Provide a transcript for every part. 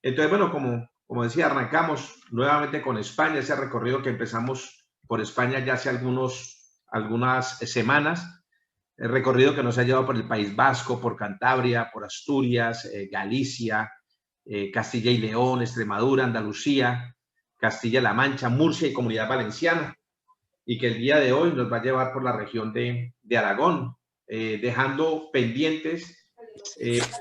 Entonces, bueno, como decía, arrancamos nuevamente con España, ese recorrido que empezamos por España ya hace algunas semanas, el recorrido que nos ha llevado por el País Vasco, por Cantabria, por Asturias, Galicia, Castilla y León, Extremadura, Andalucía, Castilla-La Mancha, Murcia y Comunidad Valenciana, y que el día de hoy nos va a llevar por la región de Aragón, dejando pendientes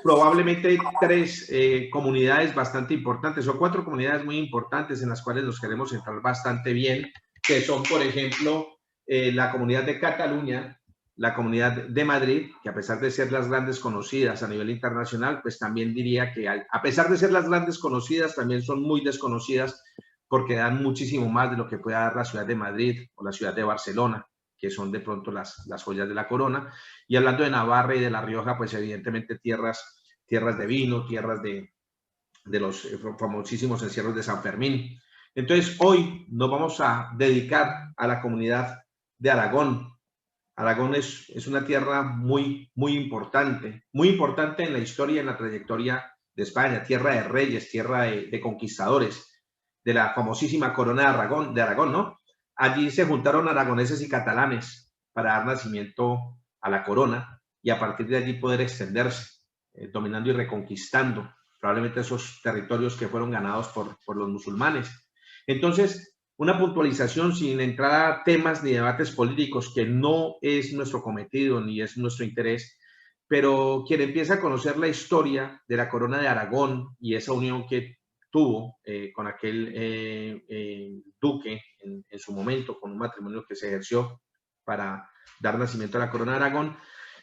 probablemente tres comunidades bastante importantes, o cuatro comunidades muy importantes en las cuales nos queremos centrar bastante bien, que son, por ejemplo, la comunidad de Cataluña, la comunidad de Madrid, que a pesar de ser las grandes conocidas a nivel internacional, pues también diría que a pesar de ser las grandes conocidas, también son muy desconocidas porque dan muchísimo más de lo que puede dar la ciudad de Madrid o la ciudad de Barcelona, que son de pronto las joyas de la corona. Y hablando de Navarra y de La Rioja, pues evidentemente tierras de vino, tierras de los famosísimos encierros de San Fermín. Entonces, hoy nos vamos a dedicar a la comunidad de Aragón. Aragón es una tierra muy importante en la historia y en la trayectoria de España, tierra de reyes, tierra de conquistadores, de la famosísima corona de Aragón, ¿no? Allí se juntaron aragoneses y catalanes para dar nacimiento a la corona y a partir de allí poder extenderse, dominando y reconquistando probablemente esos territorios que fueron ganados por los musulmanes. Entonces, una puntualización sin entrar a temas ni debates políticos, que no es nuestro cometido ni es nuestro interés, pero quien empieza a conocer la historia de la corona de Aragón y esa unión que tuvo con aquel duque en su momento, con un matrimonio que se ejerció para dar nacimiento a la corona de Aragón,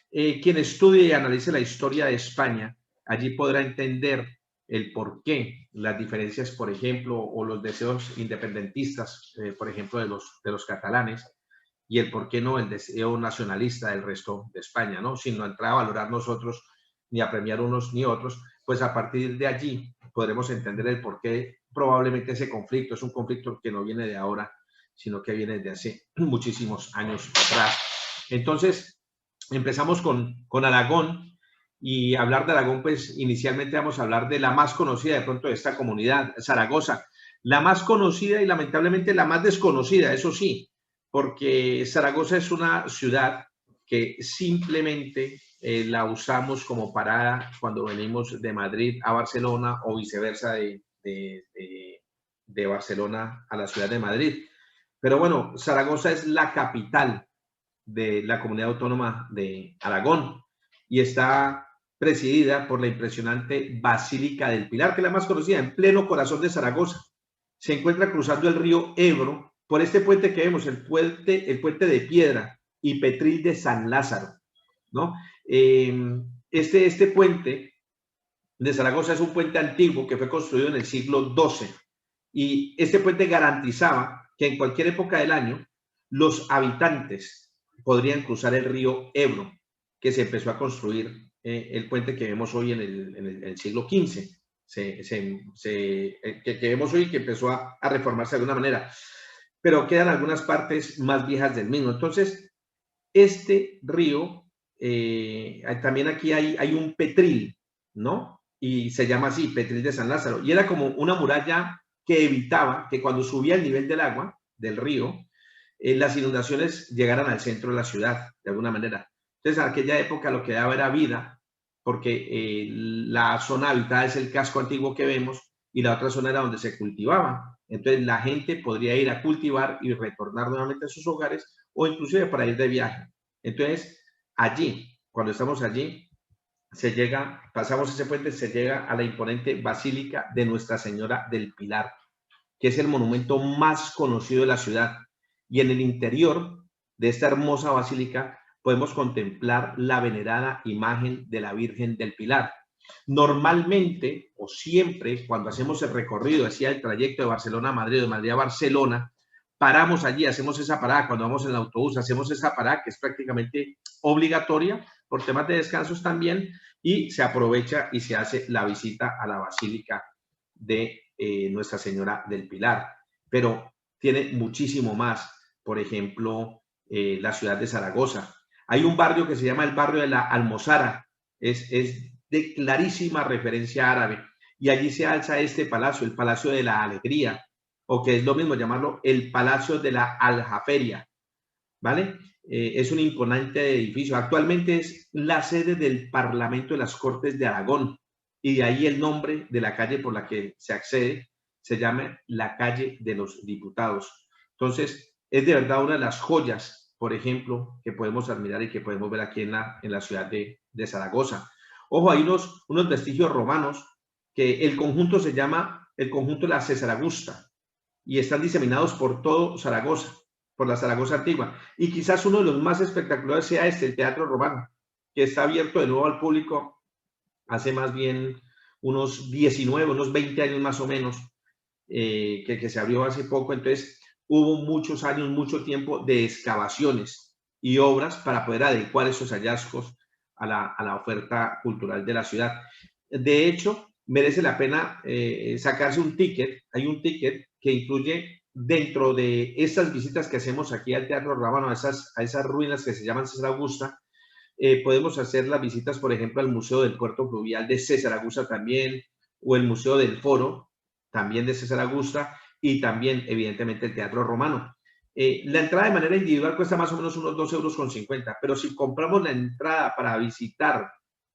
quien estudie y analice la historia de España, allí podrá entender el por qué, las diferencias, por ejemplo, o los deseos independentistas, por ejemplo, de los catalanes, y el por qué no el deseo nacionalista del resto de España, ¿no? Sin no entrar a valorar nosotros ni a premiar unos ni otros, pues a partir de allí podremos entender el por qué probablemente ese conflicto es un conflicto que no viene de ahora, sino que viene de hace muchísimos años atrás. Entonces, empezamos con Aragón, y hablar de Aragón, pues inicialmente vamos a hablar de la más conocida de pronto de esta comunidad, Zaragoza. La más conocida y lamentablemente la más desconocida, eso sí, porque Zaragoza es una ciudad que simplemente la usamos como parada cuando venimos de Madrid a Barcelona o viceversa de Barcelona a la ciudad de Madrid. Pero bueno, Zaragoza es la capital de la comunidad autónoma de Aragón y está presidida por la impresionante Basílica del Pilar, que es la más conocida, en pleno corazón de Zaragoza. Se encuentra cruzando el río Ebro por este puente que vemos, el puente de piedra y Petril de San Lázaro, ¿no? Este puente de Zaragoza es un puente antiguo que fue construido en el siglo XII y este puente garantizaba que en cualquier época del año los habitantes podrían cruzar el río Ebro, que se empezó a construir el puente que vemos hoy en el siglo XV, que vemos hoy que empezó a reformarse de alguna manera, pero quedan algunas partes más viejas del mismo. Entonces, este río, también aquí hay un Petril, ¿no? Y se llama así, Petril de San Lázaro, y era como una muralla que evitaba que cuando subía el nivel del agua, del río, las inundaciones llegaran al centro de la ciudad, de alguna manera. Entonces, en aquella época lo que daba era vida, porque la zona habitada es el casco antiguo que vemos y la otra zona era donde se cultivaba. Entonces, la gente podría ir a cultivar y retornar nuevamente a sus hogares o inclusive para ir de viaje. Entonces, allí, cuando estamos allí, pasamos ese puente, se llega a la imponente Basílica de Nuestra Señora del Pilar, que es el monumento más conocido de la ciudad. Y en el interior de esta hermosa basílica podemos contemplar la venerada imagen de la Virgen del Pilar. Normalmente o siempre cuando hacemos el recorrido hacia el trayecto de Barcelona a Madrid, de Madrid a Barcelona, paramos allí, hacemos esa parada, cuando vamos en el autobús hacemos esa parada que es prácticamente obligatoria por temas de descansos también, y se aprovecha y se hace la visita a la Basílica de Nuestra Señora del Pilar. Pero tiene muchísimo más, por ejemplo, la ciudad de Zaragoza. Hay un barrio que se llama el barrio de la Almozara, es de clarísima referencia árabe, y allí se alza este palacio, el Palacio de la Alegría, o que es lo mismo llamarlo el Palacio de la Aljaferia, ¿vale? Es un imponente edificio. Actualmente es la sede del Parlamento de las Cortes de Aragón, y de ahí el nombre de la calle por la que se accede se llama la calle de los Diputados. Entonces, es de verdad una de las joyas, por ejemplo, que podemos admirar y que podemos ver aquí en la ciudad de Zaragoza. Ojo, hay unos vestigios romanos que el conjunto se llama el conjunto de la César Augusta y están diseminados por todo Zaragoza, por la Zaragoza antigua. Y quizás uno de los más espectaculares sea el Teatro Romano, que está abierto de nuevo al público hace más bien unos 19, unos 20 años más o menos, que se abrió hace poco. Entonces hubo muchos años, mucho tiempo de excavaciones y obras para poder adecuar esos hallazgos a la oferta cultural de la ciudad. De hecho, merece la pena sacarse un ticket. Hay un ticket que incluye dentro de estas visitas que hacemos aquí al Teatro Rábano, a esas ruinas que se llaman César Augusta. Podemos hacer las visitas, por ejemplo, al Museo del Puerto Fluvial de César Augusta también, o el Museo del Foro, también de César Augusta, y también, evidentemente, el Teatro Romano. La entrada de manera individual cuesta más o menos unos 2,50 €, pero si compramos la entrada para visitar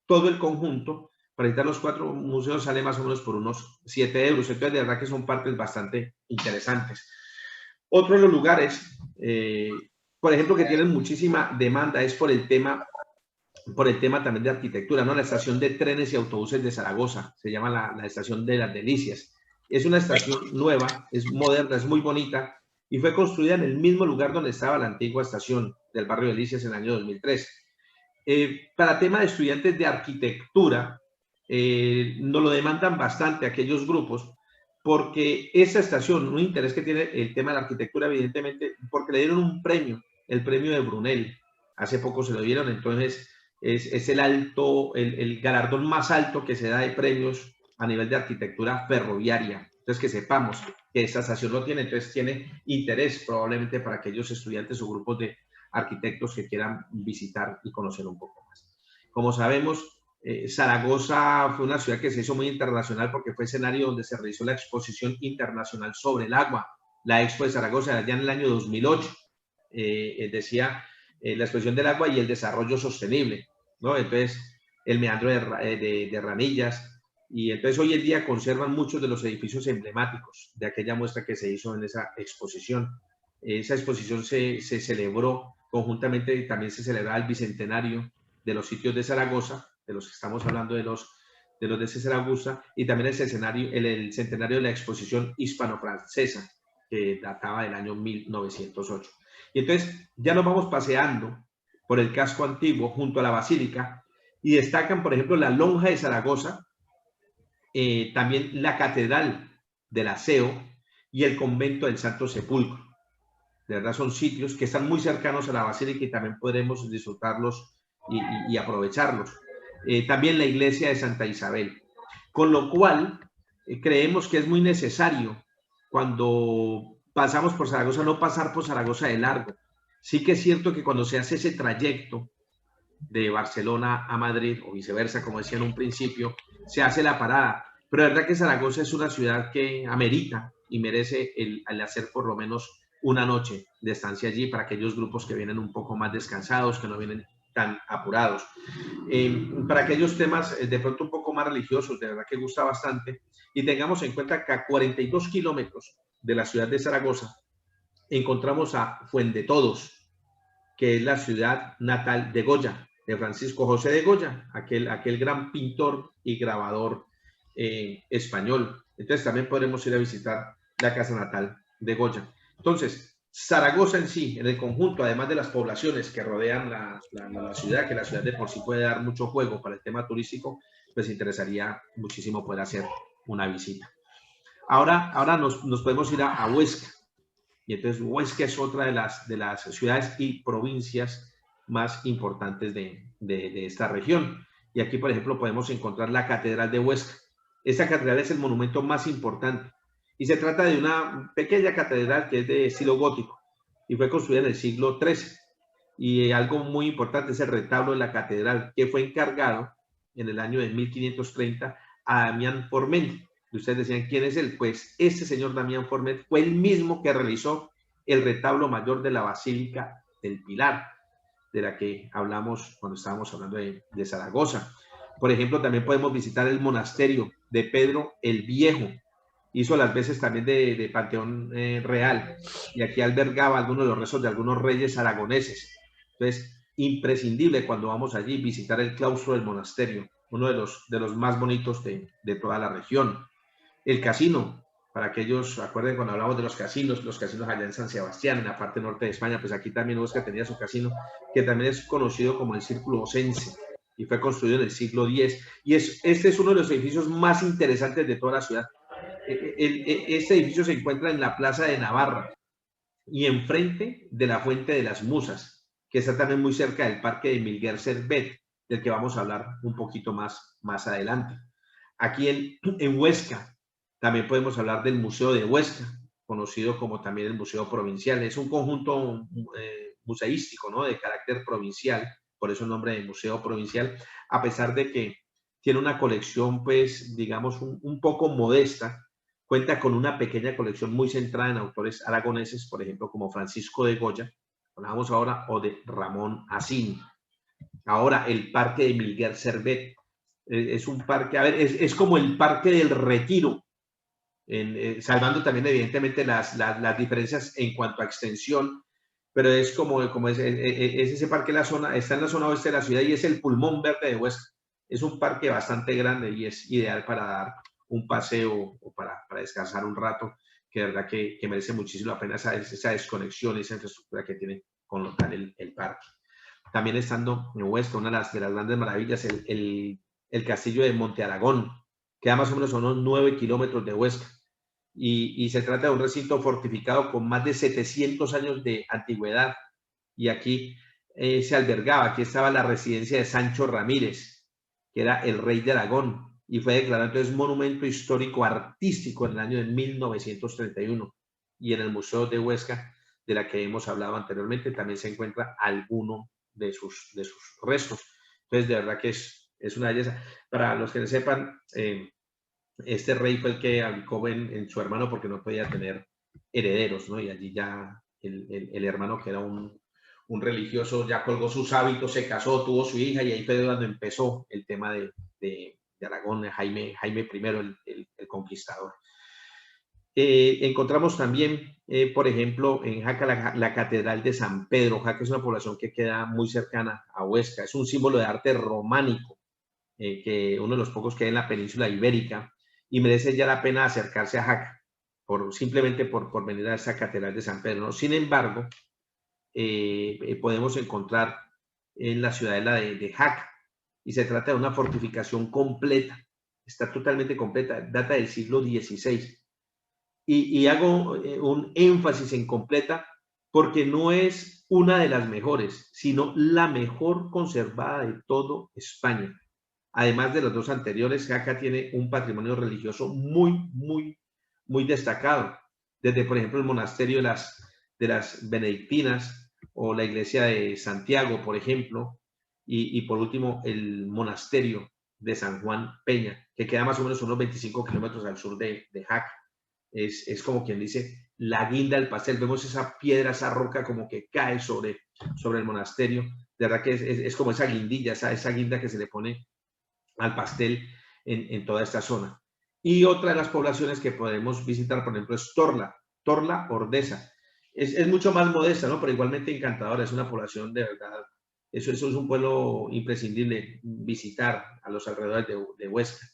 todo el conjunto, para visitar los 4 museos, sale más o menos por unos 7 €. Entonces, de verdad que son partes bastante interesantes. Otro de los lugares, por ejemplo, que tienen muchísima demanda es por el tema también de arquitectura, ¿no? La estación de trenes y autobuses de Zaragoza, se llama la estación de las Delicias. Es una estación nueva, es moderna, es muy bonita y fue construida en el mismo lugar donde estaba la antigua estación del barrio Delicias en el año 2003. Para tema de estudiantes de arquitectura, nos lo demandan bastante aquellos grupos, porque esa estación, un interés que tiene el tema de la arquitectura, evidentemente, porque le dieron un premio, el premio de Brunel, hace poco se lo dieron. Entonces es el galardón más alto que se da de premios a nivel de arquitectura ferroviaria. Entonces, que sepamos que esta estación lo tiene, entonces tiene interés probablemente para aquellos estudiantes o grupos de arquitectos que quieran visitar y conocer un poco más. Como sabemos, Zaragoza fue una ciudad que se hizo muy internacional porque fue escenario donde se realizó la Exposición Internacional sobre el Agua, la Expo de Zaragoza, allá en el año 2008. Decía la exposición del agua y el desarrollo sostenible, ¿no? Entonces, el meandro de Ranillas, y entonces hoy en día conservan muchos de los edificios emblemáticos de aquella muestra que se hizo en esa exposición. Esa exposición se celebró conjuntamente, y también se celebraba el bicentenario de los sitios de Zaragoza, de los que estamos hablando, de los de César Augusta, y también el centenario de la exposición hispano-francesa, que databa del año 1908. Y entonces ya nos vamos paseando por el casco antiguo junto a la basílica y destacan, por ejemplo, la lonja de Zaragoza, también la catedral del Aseo y el convento del Santo Sepulcro. De verdad son sitios que están muy cercanos a la basílica y también podremos disfrutarlos y aprovecharlos. También la iglesia de Santa Isabel. Con lo cual, creemos que es muy necesario, cuando pasamos por Zaragoza, no pasar por Zaragoza de largo. Sí que es cierto que cuando se hace ese trayecto de Barcelona a Madrid, o viceversa, como decía en un principio, se hace la parada. Pero la verdad que Zaragoza es una ciudad que amerita y merece el hacer por lo menos una noche de estancia allí para aquellos grupos que vienen un poco más descansados, que no vienen tan apurados. Para aquellos temas de pronto un poco más religiosos, de verdad que gusta bastante. Y tengamos en cuenta que a 42 kilómetros de la ciudad de Zaragoza encontramos a Fuendetodos, que es la ciudad natal de Goya, de Francisco José de Goya, aquel gran pintor y grabador español. Entonces también podremos ir a visitar la casa natal de Goya. Entonces, Zaragoza en sí, en el conjunto, además de las poblaciones que rodean la ciudad, que la ciudad de por sí puede dar mucho juego para el tema turístico, pues interesaría muchísimo poder hacer una visita. Ahora nos podemos ir a Huesca. Y entonces Huesca es otra de las ciudades y provincias más importantes de esta región. Y aquí, por ejemplo, podemos encontrar la Catedral de Huesca. Esta catedral es el monumento más importante. Y se trata de una pequeña catedral que es de estilo gótico y fue construida en el siglo XIII. Y algo muy importante es el retablo de la catedral, que fue encargado en el año de 1530 a Damián Forment. Y ustedes decían, ¿quién es él? Pues este señor Damián Forment fue el mismo que realizó el retablo mayor de la Basílica del Pilar, de la que hablamos cuando estábamos hablando de Zaragoza. Por ejemplo, también podemos visitar el monasterio de Pedro el Viejo. Hizo las veces también de Panteón Real, y aquí albergaba algunos de los restos de algunos reyes aragoneses. Entonces, imprescindible cuando vamos allí visitar el claustro del monasterio, uno de los más bonitos de toda la región. El casino, para aquellos, acuerden cuando hablamos de los casinos allá en San Sebastián, en la parte norte de España, pues aquí también Huesca tenía su casino, que también es conocido como el Círculo Osense, y fue construido en el siglo X, y este es uno de los edificios más interesantes de toda la ciudad. Este edificio se encuentra en la Plaza de Navarra y enfrente de la Fuente de las Musas, que está también muy cerca del Parque de Milguer Servet, del que vamos a hablar un poquito más adelante. Aquí en Huesca también podemos hablar del Museo de Huesca, conocido como también el Museo Provincial. Es un conjunto museístico, ¿no?, de carácter provincial, por eso el nombre de Museo Provincial, a pesar de que tiene una colección, pues, digamos, un poco modesta. Cuenta con una pequeña colección muy centrada en autores aragoneses, por ejemplo, como Francisco de Goya, hablamos ahora, o de Ramón Acín. Ahora, el Parque de Milguer Servet es un parque, a ver, es como el Parque del Retiro, salvando también evidentemente las diferencias en cuanto a extensión, pero es como es ese parque, está en la zona oeste de la ciudad y es el pulmón verde de Huesca. Es un parque bastante grande y es ideal para dar un paseo o para descansar un rato, que de verdad que merece muchísimo la pena esa desconexión, esa infraestructura que tiene con lo tal el parque. También estando en Huesca, una de las grandes maravillas, el castillo de Monte Aragón, queda más o menos a unos 9 kilómetros de Huesca, y se trata de un recinto fortificado con más de 700 años de antigüedad, y aquí se albergaba, aquí estaba la residencia de Sancho Ramírez, que era el rey de Aragón, y fue declarado entonces monumento histórico artístico en el año de 1931, y en el Museo de Huesca, de la que hemos hablado anteriormente, también se encuentra alguno de sus restos. Entonces, de verdad que es una belleza. Para los que no sepan, este rey fue el que abdicó en su hermano porque no podía tener herederos, ¿no? Y allí ya el hermano, que era un religioso, ya colgó sus hábitos, se casó, tuvo su hija, y ahí fue cuando empezó el tema de Aragón, Jaime I, el conquistador. Encontramos también, por ejemplo, en Jaca la Catedral de San Pedro. Jaca es una población que queda muy cercana a Huesca. Es un símbolo de arte románico, que uno de los pocos que hay en la península ibérica, y merece ya la pena acercarse a Jaca, simplemente por venir a esa Catedral de San Pedro, ¿no? Sin embargo, podemos encontrar en la ciudadela de Jaca, y se trata de una fortificación completa, está totalmente completa, data del siglo XVI. Y hago un énfasis en completa porque no es una de las mejores, sino la mejor conservada de todo España. Además de los dos anteriores, Jaca tiene un patrimonio religioso muy destacado. Desde, por ejemplo, el monasterio de las benedictinas, o la iglesia de Santiago, por ejemplo, y por último, el monasterio de San Juan Peña, que queda más o menos unos 25 kilómetros al sur de Jaca. Es como quien dice la guinda del pastel. Vemos esa piedra, esa roca como que cae sobre el monasterio. De verdad que es como esa guindilla, esa guinda que se le pone al pastel en toda esta zona. Y otra de las poblaciones que podemos visitar, por ejemplo, es Torla Ordesa. Es mucho más modesta, ¿no?, pero igualmente encantadora. Es una población de verdad, eso es un pueblo imprescindible visitar a los alrededores de Huesca.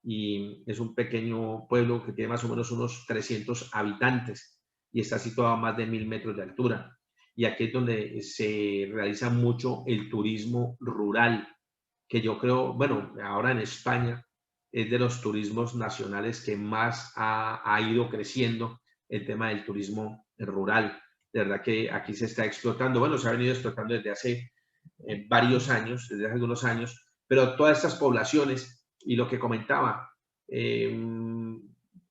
Y es un pequeño pueblo que tiene más o menos unos 300 habitantes y está situado a más de 1000 metros de altura. Y aquí es donde se realiza mucho el turismo rural, que yo creo, bueno, ahora en España es de los turismos nacionales que más ha ido creciendo, el tema del turismo rural. De verdad que aquí se está explotando, bueno, se ha venido explotando desde hace varios años, desde hace algunos años, pero todas estas poblaciones, y lo que comentaba,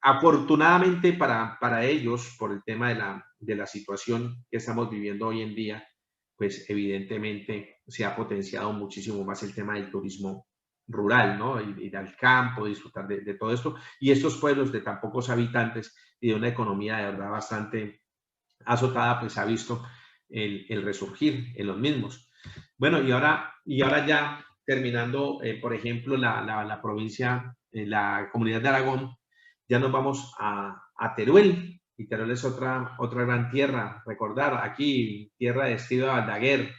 afortunadamente para ellos, por el tema de la situación que estamos viviendo hoy en día, pues evidentemente se ha potenciado muchísimo más el tema del turismo rural, ¿no? Ir al campo, disfrutar de todo esto. Y estos pueblos de tan pocos habitantes y de una economía de verdad bastante azotada, pues ha visto el resurgir en los mismos. Bueno, y ahora ya terminando, por ejemplo, la provincia, la comunidad de Aragón, ya nos vamos a Teruel, y Teruel es otra gran tierra. Recordar, aquí, tierra de Esteban Balaguer,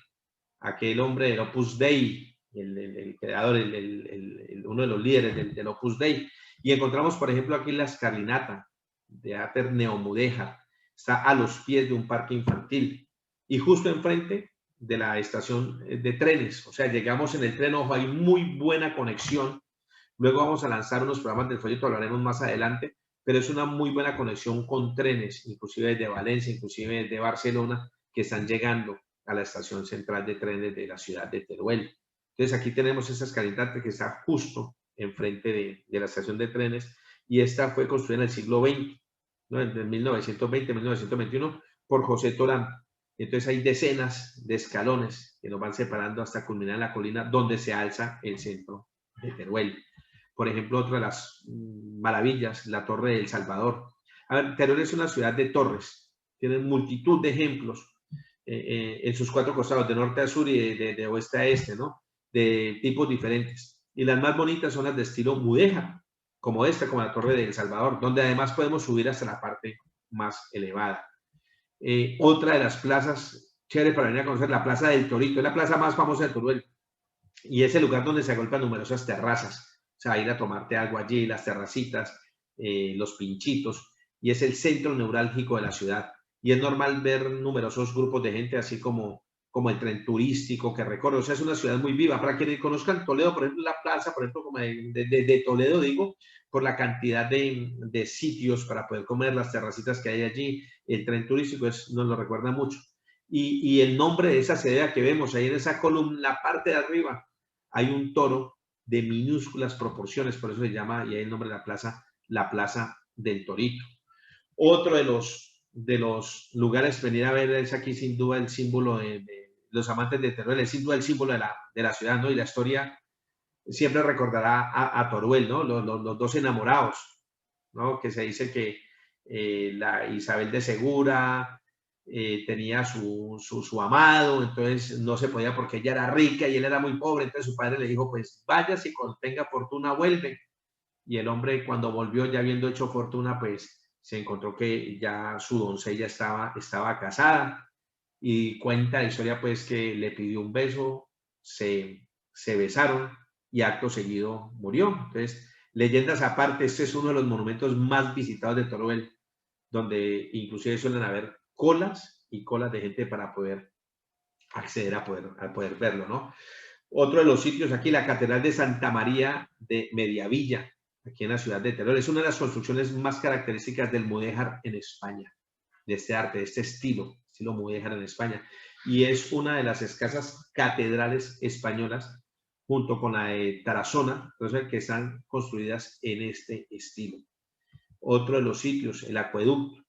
aquel hombre del Opus Dei, el creador, uno de los líderes del Opus Dei. Y encontramos, por ejemplo, aquí la escalinata de Ater Neomudéjar. Está a los pies de un parque infantil y justo enfrente de la estación de trenes. O sea, llegamos en el tren, ojo, hay muy buena conexión. Luego vamos a lanzar unos programas del folleto, hablaremos más adelante, pero es una muy buena conexión con trenes, inclusive desde Valencia, inclusive desde Barcelona, que están llegando a la estación central de trenes de la ciudad de Teruel. Entonces aquí tenemos esa escalinata que está justo enfrente de la estación de trenes, y esta fue construida en el siglo XX, ¿no? En 1920-1921, por José Torán. Entonces hay decenas de escalones que nos van separando hasta culminar en la colina donde se alza el centro de Teruel. Por ejemplo, otra de las maravillas, la Torre de El Salvador. A ver, Teruel es una ciudad de torres, tiene multitud de ejemplos en sus cuatro costados, de norte a sur y de oeste a este, ¿no? De tipos diferentes. Y las más bonitas son las de estilo mudéjar, como esta, como la Torre de El Salvador, donde además podemos subir hasta la parte más elevada. Otra de las plazas chévere para venir a conocer, la Plaza del Torito, es la plaza más famosa de Teruel, y es el lugar donde se agolpan numerosas terrazas. O sea, ir a tomarte algo allí, las terracitas, los pinchitos, y es el centro neurálgico de la ciudad. Y es normal ver numerosos grupos de gente, así como el tren turístico que recorre. O sea, es una ciudad muy viva. Para quienes conozcan Toledo, por ejemplo, la plaza, por ejemplo, como de Toledo, digo, por la cantidad de sitios para poder comer, las terracitas que hay allí, el tren turístico nos lo recuerda mucho. Y el nombre de esa sede que vemos ahí en esa columna, la parte de arriba, hay un toro de minúsculas proporciones, por eso se llama, y hay el nombre de la Plaza del Torito. Otro de los lugares venir a ver es aquí sin duda el símbolo de los amantes de Teruel, es sin duda el símbolo de la ciudad, ¿no? Y la historia siempre recordará a Teruel, ¿no? Los dos enamorados, ¿no? Que se dice que la Isabel de Segura tenía su amado, entonces no se podía porque ella era rica y él era muy pobre, entonces su padre le dijo, pues vaya, si tenga fortuna vuelve. Y el hombre cuando volvió, ya habiendo hecho fortuna, pues se encontró que ya su doncella estaba casada, y cuenta la historia pues que le pidió un beso, se besaron y acto seguido murió. Entonces, leyendas aparte, este es uno de los monumentos más visitados de Teruel, donde inclusive suelen haber colas y colas de gente para poder acceder a poder verlo, ¿no? Otro de los sitios aquí, la Catedral de Santa María de Mediavilla, aquí en la ciudad de Teruel. Es una de las construcciones más características del mudéjar en España, de este arte, de este estilo mudéjar en España. Y es una de las escasas catedrales españolas, junto con la de Tarazona, que están construidas en este estilo. Otro de los sitios, el acueducto.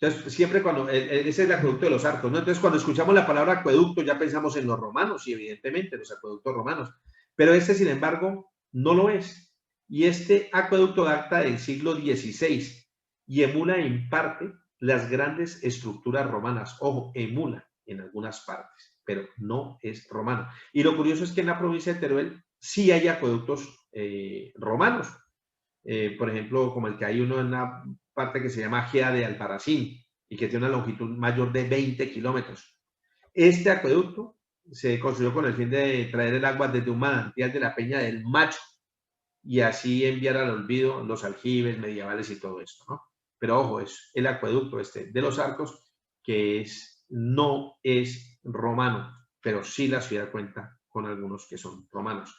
Entonces, siempre ese es el acueducto de los Arcos, ¿no? Entonces, cuando escuchamos la palabra acueducto, ya pensamos en los romanos, y evidentemente los acueductos romanos. Pero este, sin embargo, no lo es. Y este acueducto data del siglo XVI y emula en parte las grandes estructuras romanas. Ojo, emula en algunas partes, pero no es romano. Y lo curioso es que en la provincia de Teruel sí hay acueductos romanos. Por ejemplo, como el que hay uno en una parte que se llama Gea de Albarracín y que tiene una longitud mayor de 20 kilómetros. Este acueducto se construyó con el fin de traer el agua desde un manantial de la Peña del Macho y así enviar al olvido los aljibes medievales y todo esto, ¿no? Pero ojo, es el acueducto de los Arcos, que no es romano, pero sí la ciudad cuenta con algunos que son romanos.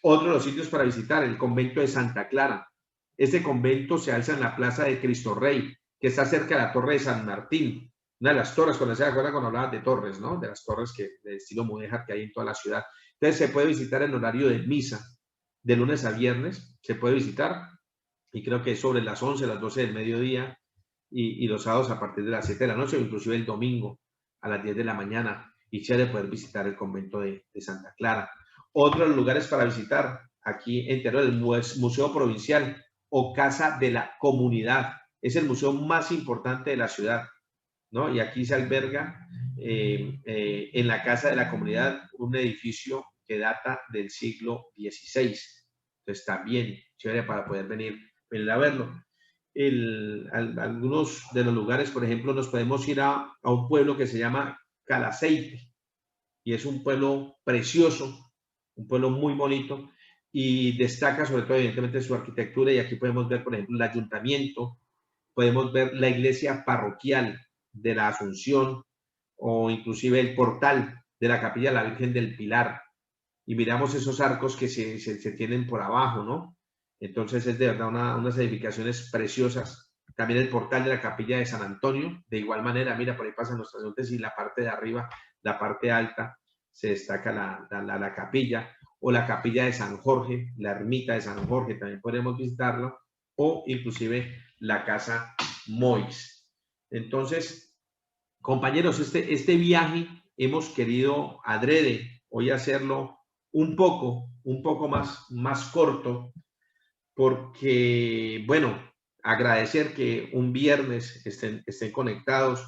Otro de los sitios para visitar, el convento de Santa Clara. Este convento se alza en la plaza de Cristo Rey, que está cerca de la Torre de San Martín, una de las torres, cuando se acuerdan cuando hablaba de torres, ¿no? De las torres de estilo mudéjar que hay en toda la ciudad. Entonces se puede visitar en horario de misa, de lunes a viernes, se puede visitar, y creo que es sobre las 11, las 12 del mediodía, y los sábados a partir de las 7 de la noche, o inclusive el domingo a las 10 de la mañana, y chévere poder visitar el convento de Santa Clara. Otros lugares para visitar, aquí en Teruel, el Museo Provincial o Casa de la Comunidad. Es el museo más importante de la ciudad, ¿no? Y aquí se alberga en la Casa de la Comunidad un edificio que data del siglo XVI. Entonces también chévere para poder venir a verlo. Algunos de los lugares, por ejemplo, nos podemos ir a un pueblo que se llama Calaceite y es un pueblo precioso, un pueblo muy bonito y destaca sobre todo evidentemente su arquitectura y aquí podemos ver, por ejemplo, el ayuntamiento, podemos ver la iglesia parroquial de la Asunción o inclusive el portal de la capilla de la Virgen del Pilar y miramos esos arcos que se tienen por abajo, ¿no? Entonces es de verdad unas edificaciones preciosas. También el portal de la capilla de San Antonio, de igual manera, mira, por ahí pasan los transeúntes y la parte de arriba, la parte alta, se destaca la capilla, o la capilla de San Jorge, la ermita de San Jorge, también podemos visitarlo, o inclusive la casa Mois. Entonces, compañeros, este viaje hemos querido adrede hoy hacerlo un poco más corto, porque, bueno, agradecer que un viernes estén conectados,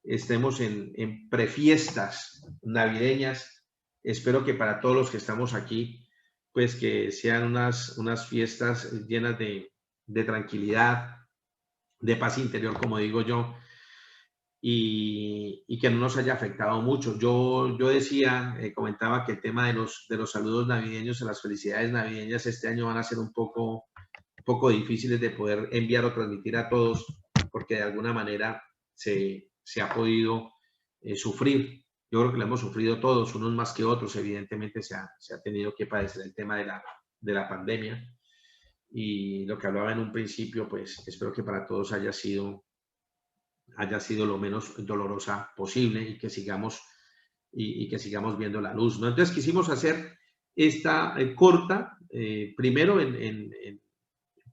estemos en prefiestas navideñas. Espero que para todos los que estamos aquí, pues que sean unas fiestas llenas de tranquilidad, de paz interior, como digo yo, y que no nos haya afectado mucho. Yo decía, comentaba que el tema de los saludos navideños, las felicidades navideñas este año van a ser un poco difíciles de poder enviar o transmitir a todos, porque de alguna manera se ha podido sufrir. Yo creo que lo hemos sufrido todos, unos más que otros, evidentemente se ha tenido que padecer el tema de la pandemia. Y lo que hablaba en un principio, pues espero que para todos haya sido lo menos dolorosa posible y que sigamos que sigamos viendo la luz, ¿no? Entonces quisimos hacer esta corta, primero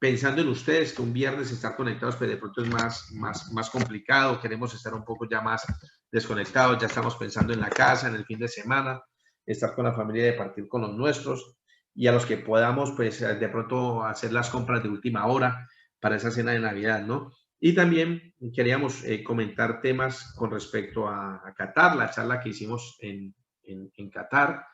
pensando en ustedes, que un viernes estar conectados, pero de pronto es más complicado, queremos estar un poco ya más desconectados, ya estamos pensando en la casa, en el fin de semana, estar con la familia, de partir con los nuestros, y a los que podamos, pues de pronto hacer las compras de última hora para esa cena de Navidad, ¿no? Y también queríamos comentar temas con respecto a Qatar, la charla que hicimos en Qatar,